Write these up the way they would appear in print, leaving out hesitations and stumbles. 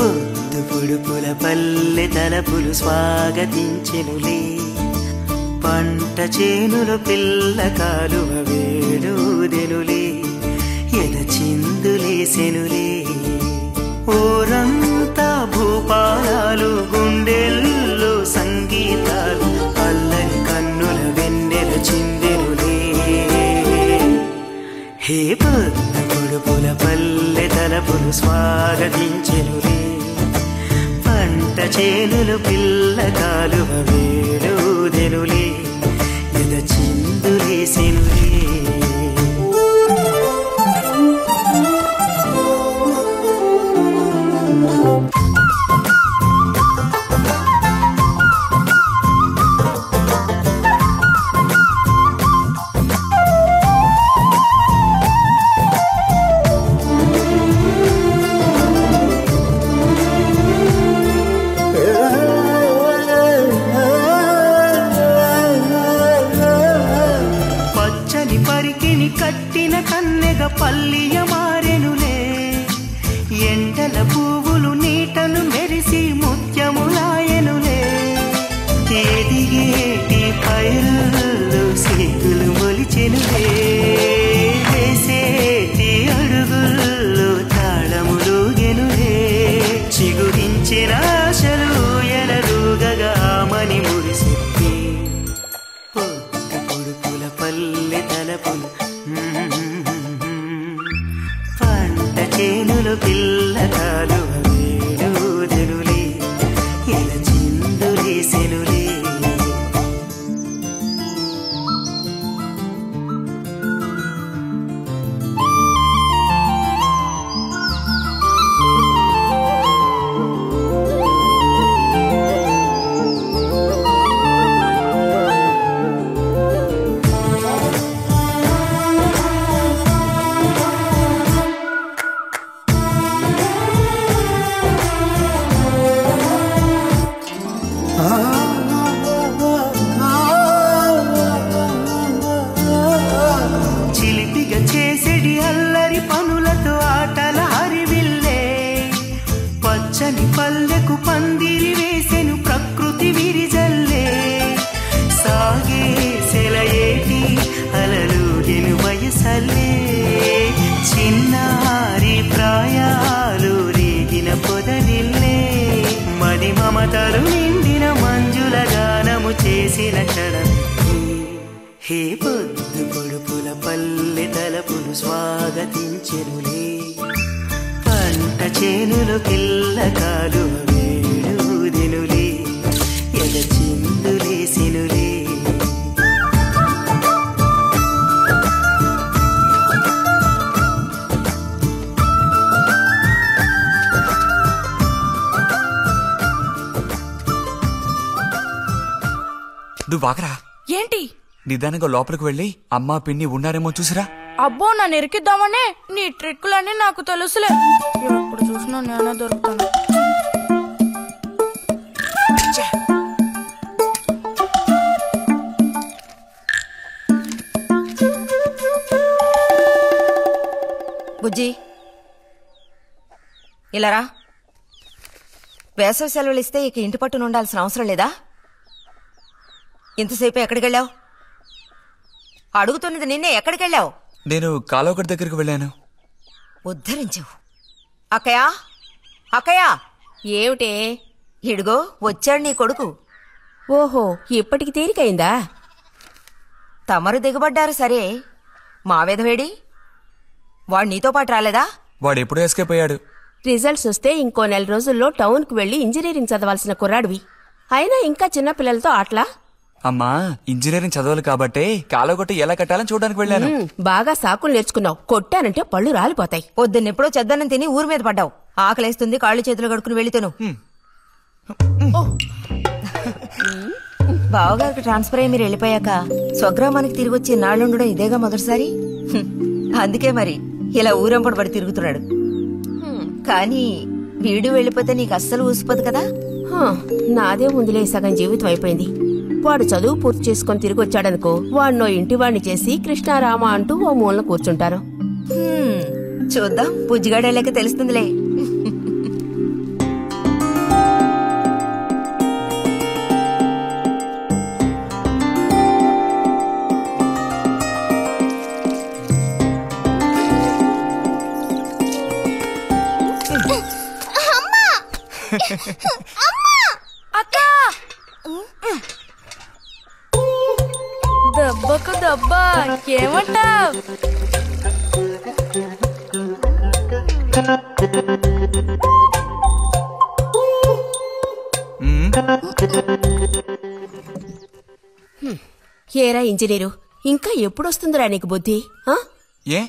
పొద్దు పొడుపుల పల్లె తలపులు స్వాగతించెనులే, పంట చేనులు పిల్ల కాలువ వేడుదెనులే, ఎద చిందులేసెనులే. ఊరంతా భూపాలాలు, గుండెల్లో సంగీతాలు, అల్లని కన్నుల వెన్నెల చిందెనులే. హే పొద్దు పొడుపుల పల్లె తలపులు స్వాగతించెనులే, పంట చేనులు పిల్ల కాలువ వేడుదెనులే, ఎద చిందులేసెనులే. కట్టిన కన్నెగ పల్లియ మారెనులే, ఎండల పువ్వులు నీటను మెరిసి ముత్యములాయనులే. ఎదిగేటి పైరుల్లో సిగ్గులు మొలిచెనులే, వేసేటి అడుగుల్లో తాళములుగెనులే. చిగురించిన ఆశలు ఎనలుగగామని మురిసెత్తి, పొద్దు పొడుపుల పల్లె తలపులు పంట చేనులు పిల్ల కాలువ వేడుదెనులే, ఎద చిందులేసెనులే. చిలిపిగా చేసేడి అల్లరి పనులతో ఆటల హరివిల్లే, పచ్చని పల్లెకు పందిరి వేసెను ప్రకృతి విరిజల్లే. సాగే సెలయేటి అలలుగెను వయసల్లే, చిన్నారి ప్రాయాలు రేగిన పొదరిల్లే. మది మమతలు నిండిన మంజుల గానము చేసిన క్షణం. హే పొద్దు పొడుపుల పల్లె తలపులు స్వాగతించెనులే, పంట చేనులు పిల్ల కాలువ వేడుదెనులే, ఎద చిందులేసెనులే. నువ్వు బాగరా ఏంటి? నిదానంగా లోపలికి వెళ్ళి అమ్మా పిన్ని ఉన్నారేమో చూసిరా. అబ్బో, నన్ను ఇరికిద్దామనే నీ ట్రిక్కులన్నీ నాకు తెలుసులే. ఎప్పుడు చూసినా నేనే దొరుకుతాను. బుజ్జి ఇలారా. వేసవి సెలవులు ఇస్తే ఇక ఇంటి పట్టున ఉండాల్సిన అవసరం లేదా? ఇంతసేపు ఎక్కడికెళ్ళావు? అడుగుతున్నది నిన్నే, ఎక్కడికెళ్ళావు? నేను కాలువగడ్డ దగ్గరికి వెళ్ళాను. ఉద్ధరించావు. అక్కయా, అక్కయా. ఏమిటే? ఇడుగో వచ్చాడు నీ కొడుకు. ఓహో, ఇప్పటికి తేలికైందా? తమరు దిగబడ్డారు సరే, మావేదవేడి? వాడు నీతో పాటు రాలేదా? వాడు ఎప్పుడూ ఎస్కేప్ అయ్యాడు. రిజల్ట్స్ వస్తే ఇంకో 4 రోజుల్లో టౌన్కు వెళ్లి ఇంజనీరింగ్ చదవాల్సిన కుర్రాడివి. అయినా ఇంకా చిన్న పిల్లలతో ఆటలా? అమ్మా, ఇంజనీరింగ్ చదవాలి కాబట్టే కాలువగట్టు ఎలా కట్టాలని చూడడానికి వెళ్ళాను. బాగా సాకులు నేర్చుకున్నావు. కొట్టానంటే పళ్ళు రాలిపోతాయి. పొద్దున్నెప్పుడో చెద్దన్నం తిని ఊరి మీద పడ్డావు. ఆకలేస్తుంది, కాళ్ళు చేతులు కడుక్కుని వెళ్ళితేను. బావగారికి ట్రాన్స్ఫర్ అయ్యి మీరు వెళ్ళిపోయాక స్వగ్రామానికి తిరిగి వచ్చి నాళ్ళుండడం ఇదేగా మొదటిసారి. అందుకే మరి ఇలా ఊరంపడి పడి తిరుగుతున్నాడు. కానీ వీడు వెళ్ళిపోతే నీకు అస్సలు ఊసిపోదు కదా. నాదే ముందులే సగం జీవితం అయిపోయింది. వాడు చదువు పూర్తి చేసుకుని తిరిగి వచ్చాడనుకో, వాడినో ఇంటివాణ్ణి చేసి కృష్ణారామ అంటూ ఓ మూలన కూర్చుంటారు. చూద్దాం, పుజ్జిగాడేలేక తెలుస్తుందిలే. అక్క దెబ్బకు దెబ్బ ఏమంటావ్? ఏరా ఇంజనీరు, ఇంకా ఎప్పుడొస్తుందిరా నీకు బుద్ధి? ఏ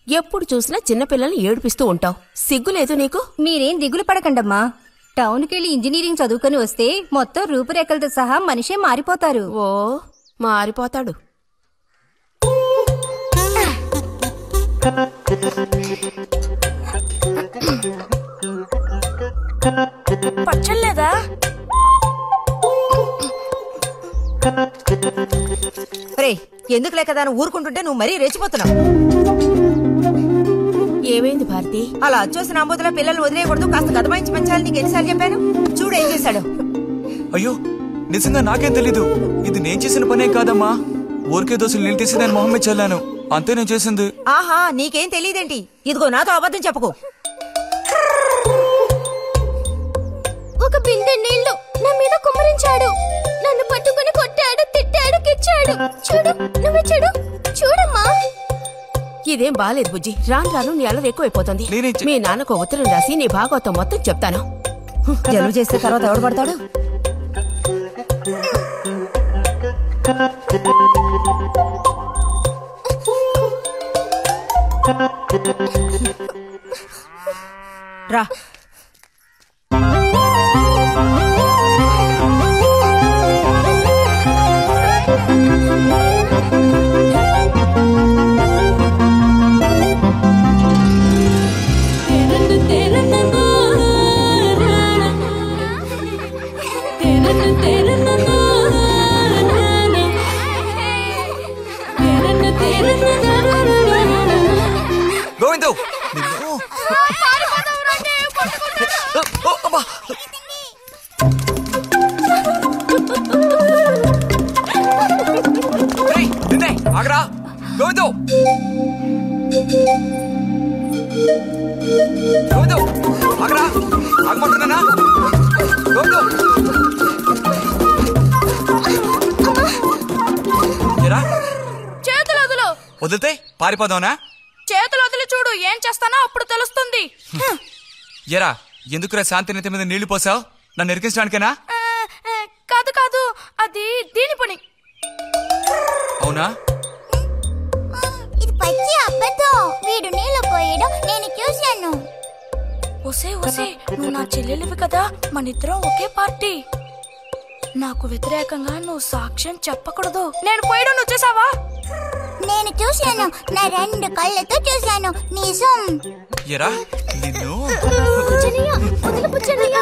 ఎప్పుడు చూసినా చిన్నపిల్లల్ని ఏడిపిస్తూ ఉంటావు. సిగ్గులేదు నీకు? మీరేం దిగులు పడకండమ్మా. టౌన్కెళ్ళి ఇంజనీరింగ్ చదువుకొని వస్తే మొత్తం రూపురేఖలతో సహా మనిషే మారిపోతారు. ఓ మారిపోతాడు. పచ్చలేదా? రే, ఎందుకు లేక దాన్ని ఊరుకుంటుంటే నువ్వు మరీ రెచ్చిపోతున్నావు. ఏమైంది భారతి? అలా అచ్చోసిన ఆంబోతుల పిల్లలు వదిలేయకూడదు, కాస్త గదమాయించి పెంచాలని నీకు ఎన్నిసార్లు చెప్పాను? చూడు ఏం చేశాడు. అయ్యో నిజంగా నాకేం తెలీదు. ఇది నేను చేసిన పనే కాదమ్మా. ఊరికే దోశలు నీళ్ళు తీసి దాని మొహం మీద చల్లాను, అంతే నేను చేసింది. ఆహా, నీకేం తెలియదేంటి? ఇదిగో నాతో అబద్ధం చెప్పకు. ఒక బిందె నీళ్లు నా మీద కుమ్మరించాడు. నన్ను పట్టుకుని కొట్టాడు, తిట్టాడు, కిచ్చాడు. చూడు, నువ్వు చూడు, చూడమ్మా. ఇదేం బాలేదు బుజ్జి. రాను రాను నీ అల్లరి ఎక్కువైపోతుంది. మీ నాన్నకు ఉత్తరం రాసి నీ భాగవతం మొత్తం చెప్తాను. జలుబు చేస్తే తర్వాత ఎవడు పడతాడు? రా. గోవిందు ఆగరా. గోవిందు గోవిందు ఆగరా, ఆగమంటున్నానా? గోవిందు చేతులు వదులు. వదిలితే పారిపోదావునా? చేతులు వదిలి చూడు, ఏం చేస్తానో అప్పుడు తెలుస్తుంది. ఎరా ఎందుకురా శాంతి నెత్తి మీద నీళ్లు పోసావు? నన్ను ఎరికించడానికేనా? కాదు కాదు, అది దీని పని. అవునా? ఇది పచ్చి అబద్ధం. వీడు నీళ్లు పోయడం నేను చూశాను. ఒసే ఒసే, నువ్వు నా చెల్లెలివి కదా, మనిద్దరం ఒకే పార్టీ. నాకు వ్యతిరేకంగా నువ్వు సాక్ష్యం చెప్పకూడదు. నేను పోయడం నువ్వు చూసావా? నేను చూశాను, నా 2 కళ్ళతో చూశాను. నిజం. ఎరా నిన్ను పుచ్చనయ్య, వదిలి పుచ్చనయ్య.